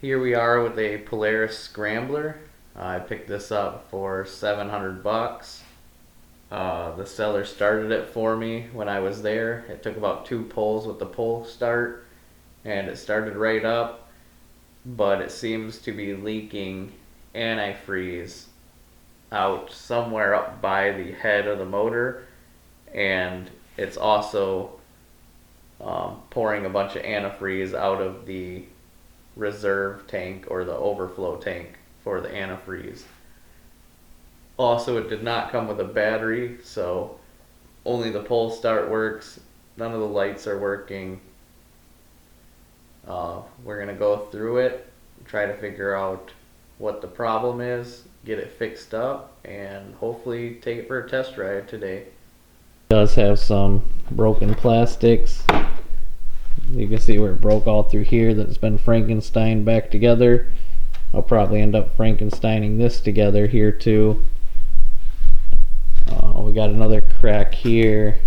Here we are with a Polaris Scrambler. I picked this up for 700 bucks. The seller started it for me when I was there. It took about 2 pulls with the pull start and it started right up, but it seems to be leaking antifreeze out somewhere up by the head of the motor, and it's also pouring a bunch of antifreeze out of the reserve tank or the overflow tank for the antifreeze. Also, it did not come with a battery, so only the pull start works. None of the lights are working. We're going to go through it, try to figure out what the problem is, get it fixed up, and hopefully take it for a test ride today. It does have some broken plastics. You can see where it broke all through here. That's been Frankenstein back together. I'll probably end up Frankensteining this together here too. We got another crack here.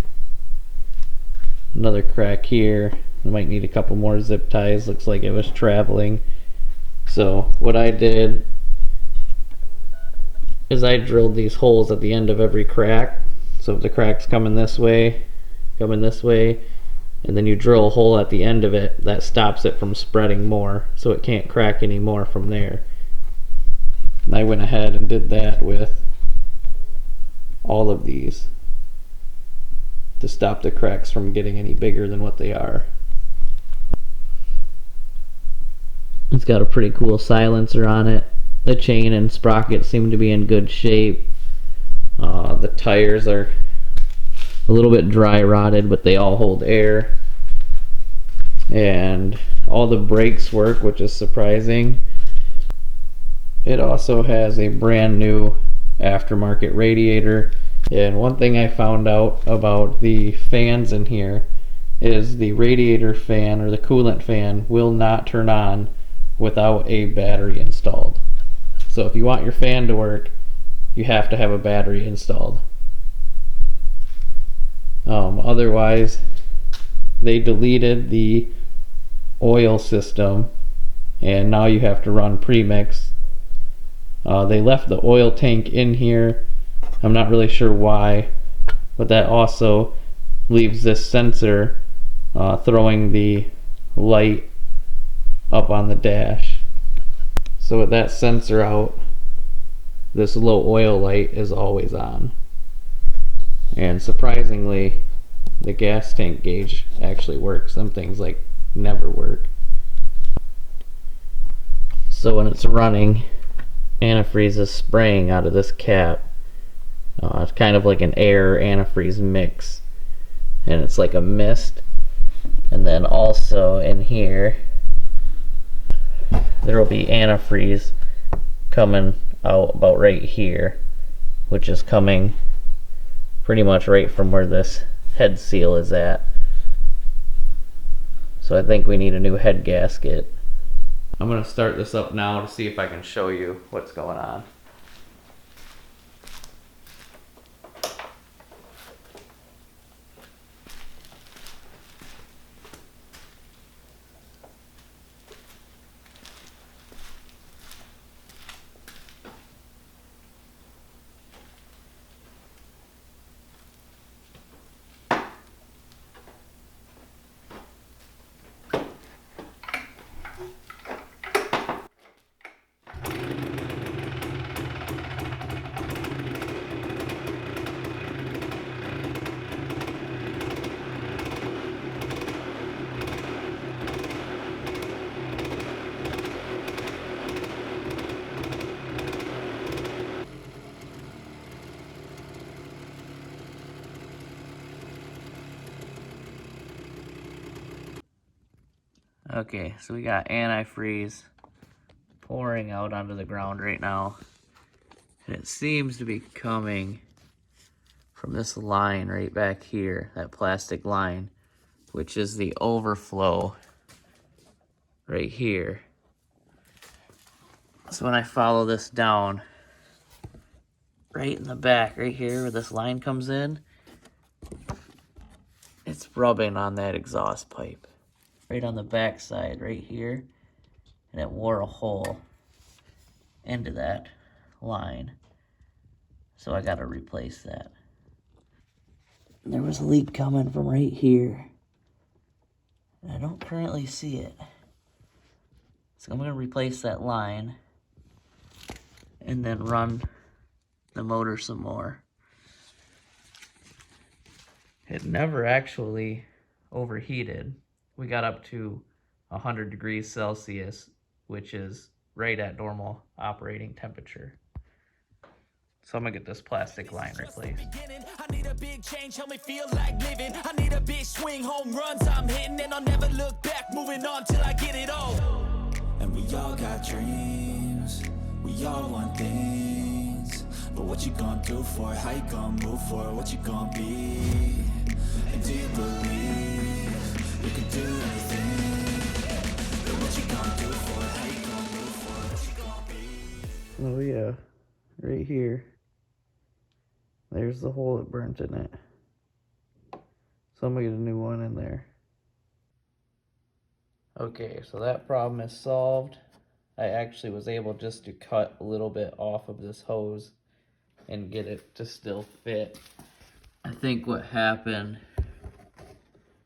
Another crack here. I might need a couple more zip ties. Looks like it was traveling. So what I did is I drilled these holes at the end of every crack. So if the crack's coming this way, and then you drill a hole at the end of it, that stops it from spreading more, so it can't crack anymore from there. And I went ahead and did that with all of these to stop the cracks from getting any bigger than what they are. It's got a pretty cool silencer on it. The chain and sprocket seem to be in good shape. The tires are a little bit dry rotted, but they all hold air. And all the brakes work, which is surprising. It also has a brand new aftermarket radiator. And one thing I found out about the fans in here is the radiator fan or the coolant fan will not turn on without a battery installed. So if you want your fan to work, you have to have a battery installed. Otherwise, they deleted the oil system and now you have to run premix. They left the oil tank in here. I'm not really sure why, but that also leaves this sensor throwing the light up on the dash. So with that sensor out, this low oil light is always on. And surprisingly, the gas tank gauge actually works. Some things like never work. So when it's running, antifreeze is spraying out of this cap. It's kind of like an air antifreeze mix, and it's like a mist. And then also in here there will be antifreeze coming out about right here, which is coming pretty much right from where this head seal is at. So I think we need a new head gasket. I'm going to start this up now to see if I can show you what's going on. Okay, so we got antifreeze pouring out onto the ground right now. And it seems to be coming from this line right back here, that plastic line, which is the overflow right here. So when I follow this down, right in the back, right here where this line comes in, it's rubbing on that exhaust pipe. Right on the back side, right here. and it wore a hole into that line. So I gotta replace that. There was a leak coming from right here. And I don't currently see it. So I'm gonna replace that line and then run the motor some more. It never actually overheated. We got up to 100 degrees Celsius, which is right at normal operating temperature. So I'm gonna get this plastic line replaced. I need a big change, help me feel like living. I need a big swing, home runs I'm hitting, and I'll never look back, moving on till I get it all. And we all got dreams, we all want things, but what you gonna do for it? How you gonna move for it? What you gonna be? And do you believe you can do anything? But what you gonna do for it? How you gonna move for it? What you gonna be? Oh yeah, right here. There's the hole that burnt in it. So I'm gonna get a new one in there. Okay, so that problem is solved. I actually was able just to cut a little bit off of this hose and get it to still fit. I think what happened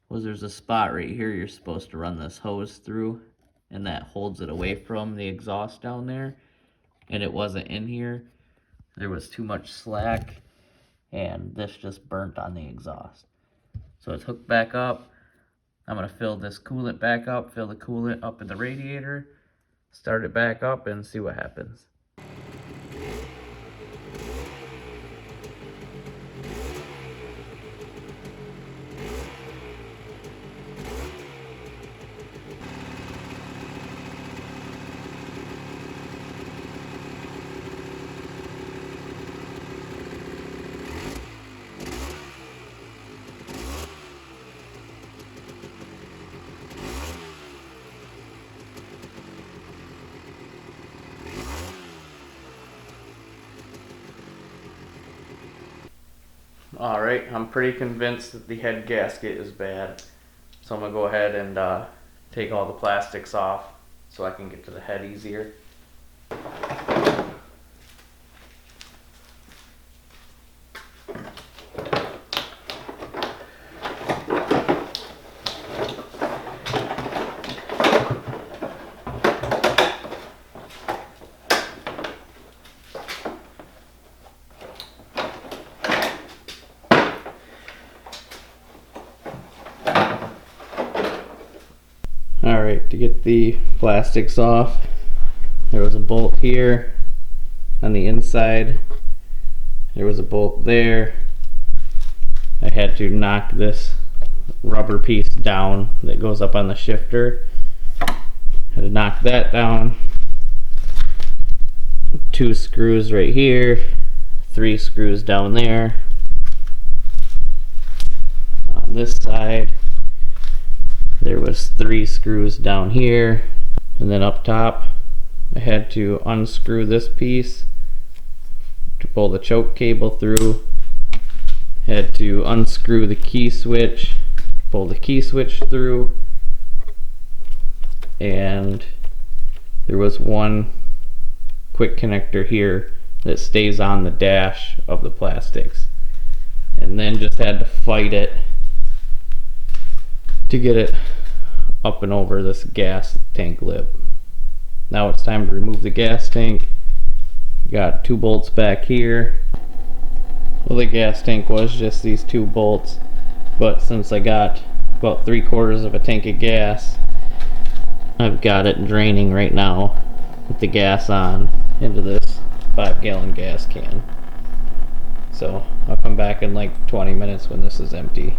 was there's a spot right here you're supposed to run this hose through, and that holds it away from the exhaust down there, and it wasn't in here. There was too much slack, and this just burnt on the exhaust. So it's hooked back up. I'm gonna fill this coolant back up, fill the coolant up in the radiator, start it back up, and see what happens. Alright, I'm pretty convinced that the head gasket is bad. So I'm going to go ahead and take all the plastics off so I can get to the head easier. Alright, to get the plastics off, there was a bolt here on the inside. There was a bolt there. I had to knock this rubber piece down that goes up on the shifter. Had to knock that down. 2 screws right here, 3 screws down there. On this side, there was 3 screws down here, and then up top I had to unscrew this piece to pull the choke cable through. Had to unscrew the key switch, pull the key switch through, and there was one quick connector here that stays on the dash of the plastics, and then just had to fight it to get it up and over this gas tank lip. Now it's time to remove the gas tank. Got 2 bolts back here. Well, the gas tank was just these 2 bolts, but since I got about 3/4 of a tank of gas, I've got it draining right now with the gas on into this 5-gallon gas can. So I'll come back in like 20 minutes when this is empty.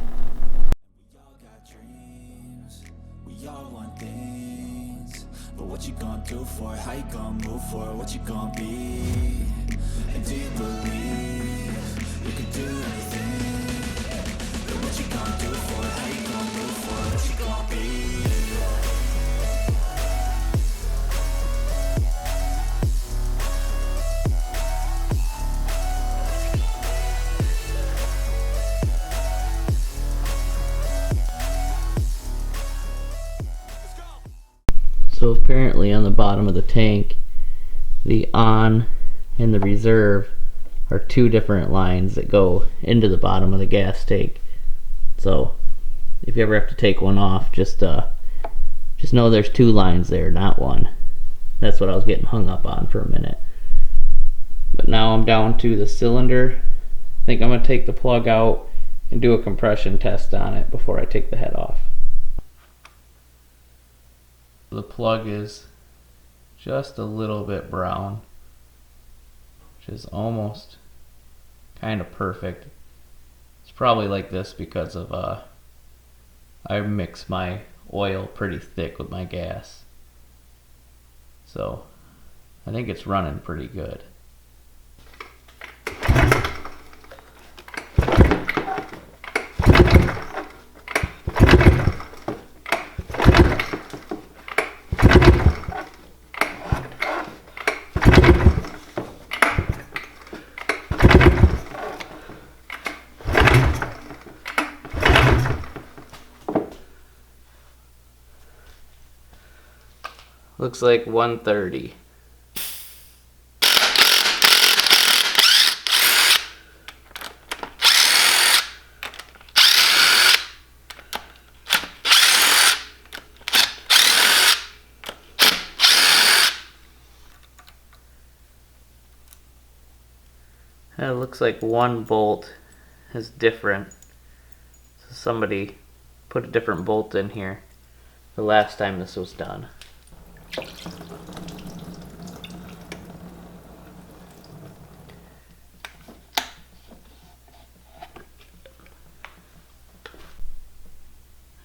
What you gonna do for it? How you gonna move for it? What you gonna be? And do you believe you can do anything? But what you gonna do for it? How you gonna move for it? What you gonna be? So apparently on the the bottom of the tank, the on and the reserve are two different lines that go into the bottom of the gas tank. So if you ever have to take one off, just know there's two lines there, not one. That's what I was getting hung up on for a minute. But now I'm down to the cylinder. I think I'm going to take the plug out and do a compression test on it before I take the head off. The plug is just a little bit brown, which is almost kind of perfect. It's probably like this because of I mix my oil pretty thick with my gas. So I think it's running pretty good. Looks like 130. It looks like one bolt is different. So somebody put a different bolt in here the last time this was done.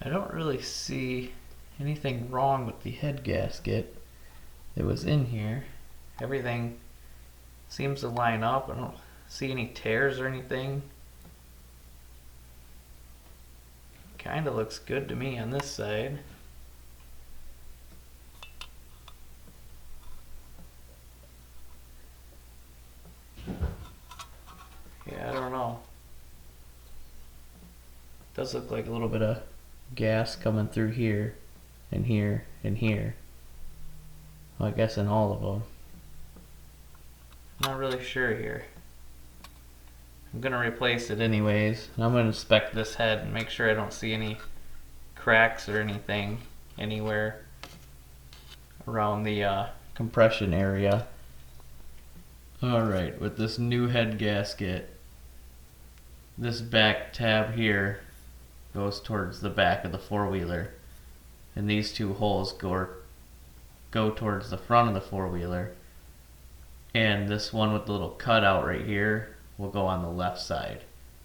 I don't really see anything wrong with the head gasket that was in here. Everything seems to line up. I don't see any tears or anything. Kinda looks good to me on this side. Yeah, I don't know. Does look like a little bit of gas coming through here and here and here. Well, I guess in all of them. I'm not really sure here. I'm gonna replace it anyways. I'm gonna inspect this head and make sure I don't see any cracks or anything anywhere around the compression area. Alright, with this new head gasket, this back tab here goes towards the back of the four-wheeler, and these two holes go towards the front of the four-wheeler, and this one with the little cutout right here will go on the left side.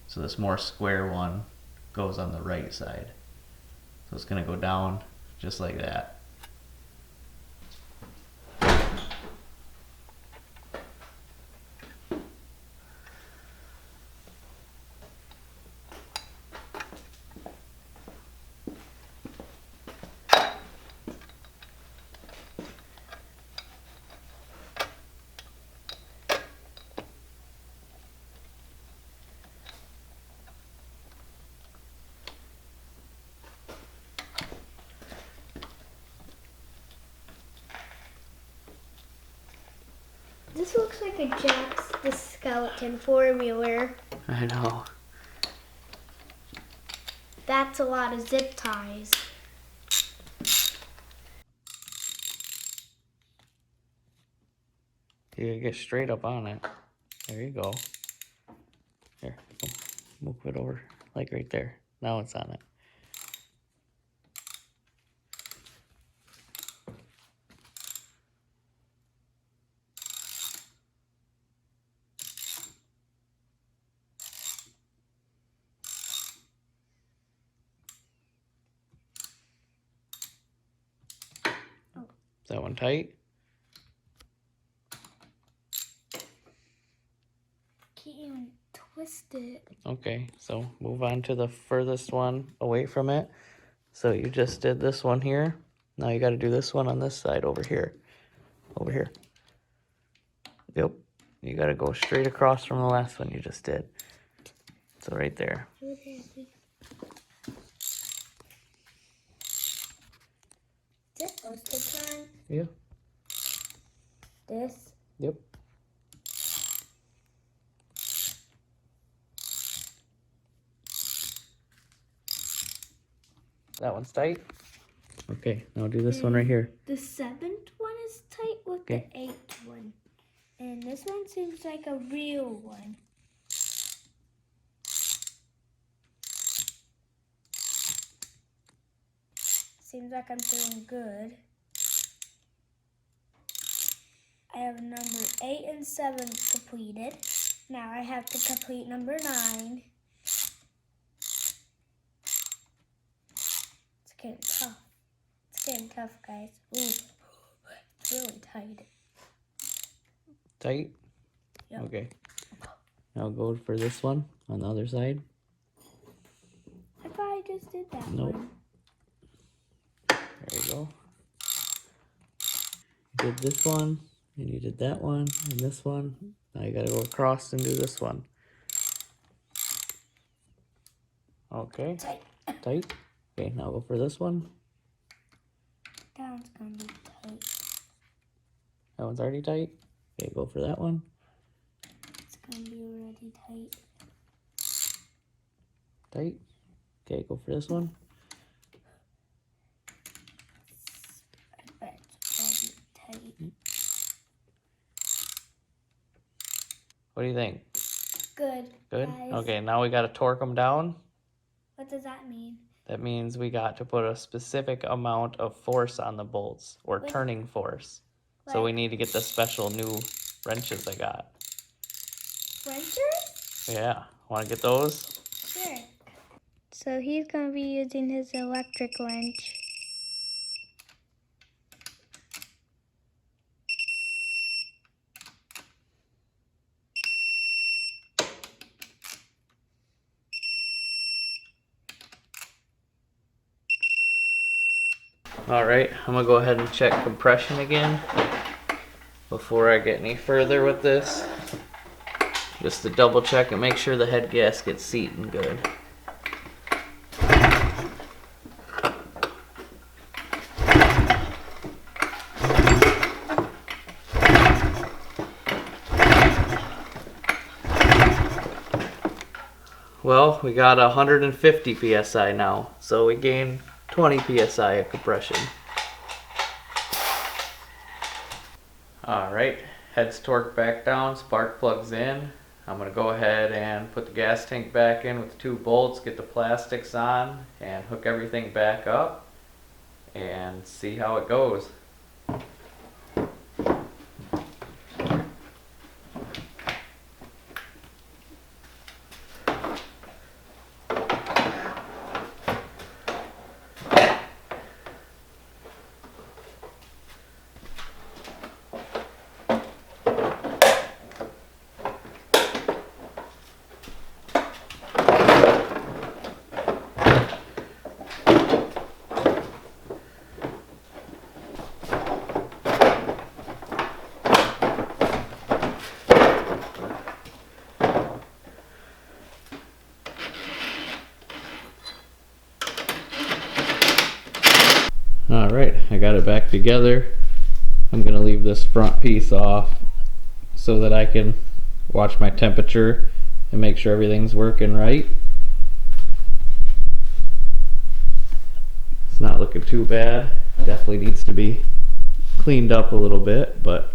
So this more square one goes on the right side. So it's going to go down just like that. This looks like a Jack's the Skeleton four-wheeler. I know. That's a lot of zip ties. You gotta get straight up on it. There you go. Here, move it over, like right there. Now it's on it. Is that one tight? Can't even twist it. Okay, so move on to the furthest one away from it. So you just did this one here. Now you got to do this one on this side over here. Over here. Yep. You got to go straight across from the last one you just did. So right there. Is it supposed to turn? Yeah. This. Yep. That one's tight. Okay, now do this one right here. The 7th one is tight with the 8th one. And this one seems like a real one. Seems like I'm doing good. I have number 8 and 7 completed. Now I have to complete number 9. It's getting tough. It's getting tough, guys. Ooh, it's really tight. Tight? Yep. Okay. Now go for this one on the other side. I thought I just did that Nope. one. There you go. You did this one, and you did that one, and this one. Now you gotta go across and do this one. Okay. Tight. Tight? Okay, now go for this one. That one's gonna be tight. That one's already tight. Okay, go for that one. It's gonna be already tight. Tight. Okay, go for this one. I bet it's already tight. What do you think? Good. Good? Guys. Okay, now we gotta torque them down. What does that mean? That means we got to put a specific amount of force on the bolts, or Like- turning force. So we need to get the special new wrenches I got. Wrenches? Yeah, wanna get those? Sure. So he's gonna be using his electric wrench. Alright, I'm gonna go ahead and check compression again before I get any further with this. Just to double check and make sure the head gasket's seating good. Well, we got 150 psi now, so we gained 20 psi of compression. Alright, head's torqued back down, spark plugs in. I'm going to go ahead and put the gas tank back in with the 2 bolts, get the plastics on, and hook everything back up, and see how it goes. Alright, I got it back together. I'm going to leave this front piece off so that I can watch my temperature and make sure everything's working right. It's not looking too bad. Definitely needs to be cleaned up a little bit, but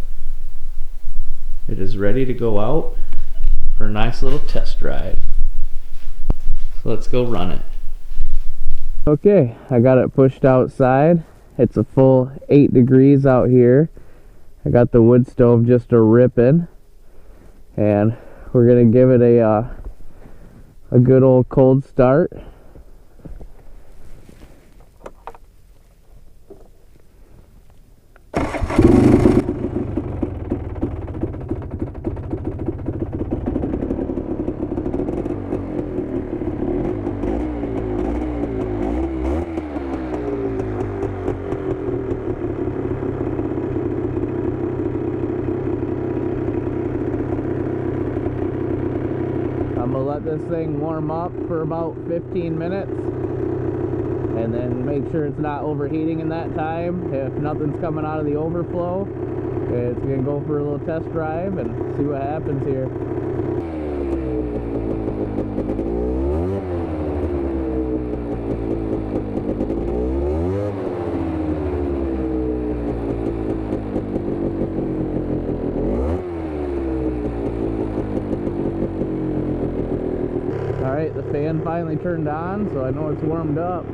it is ready to go out for a nice little test ride. So let's go run it. Okay, I got it pushed outside. It's a full 8 degrees out here. I got the wood stove just a ripping, and we're gonna give it a good old cold start. I'm gonna let this thing warm up for about 15 minutes and then make sure it's not overheating in that time. If nothing's coming out of the overflow, It's gonna go for a little test drive and see what happens here. Alright, the fan finally turned on, so I know it's warmed up.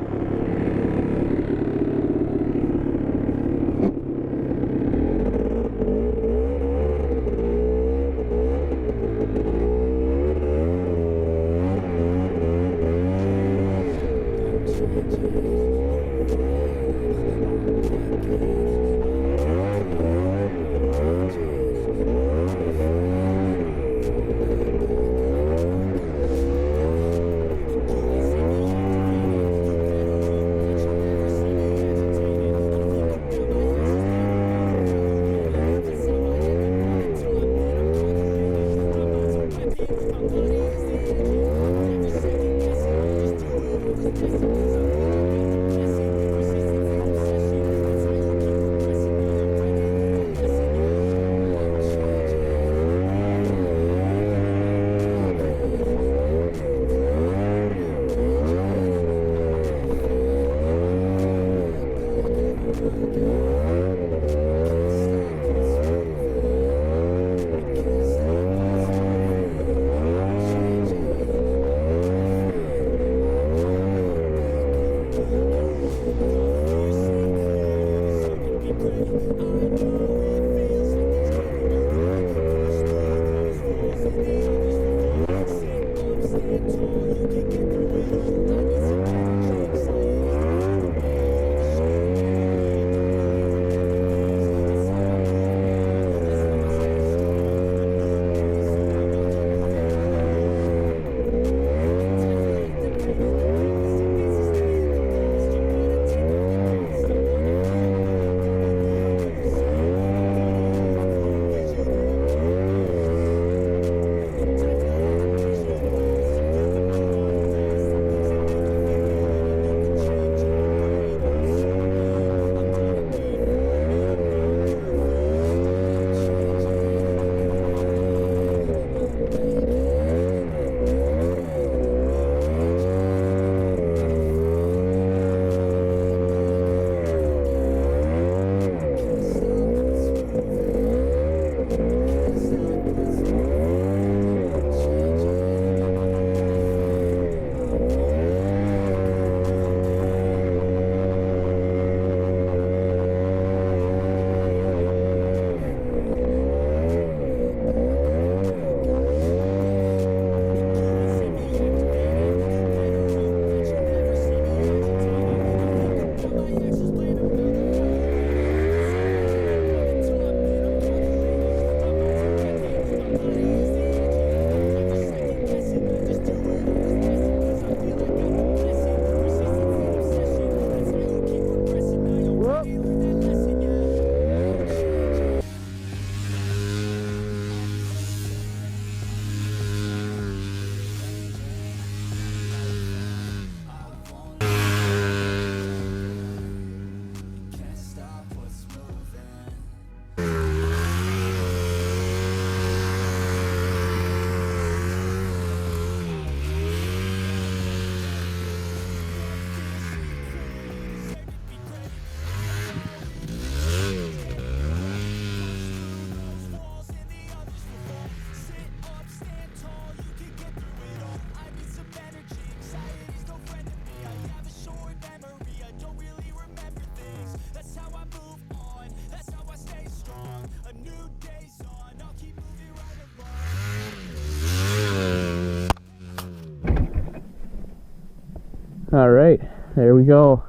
Alright, there we go.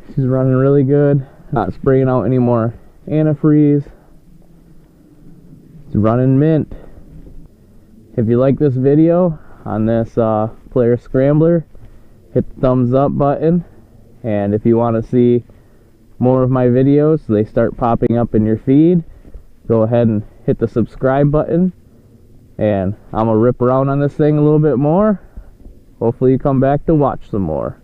She's running really good. Not spraying out any more antifreeze. It's running mint. If you like this video on this Polaris Scrambler, hit the thumbs up button. And if you want to see more of my videos, so they start popping up in your feed, go ahead and hit the subscribe button. And I'm going to rip around on this thing a little bit more. Hopefully you come back to watch some more.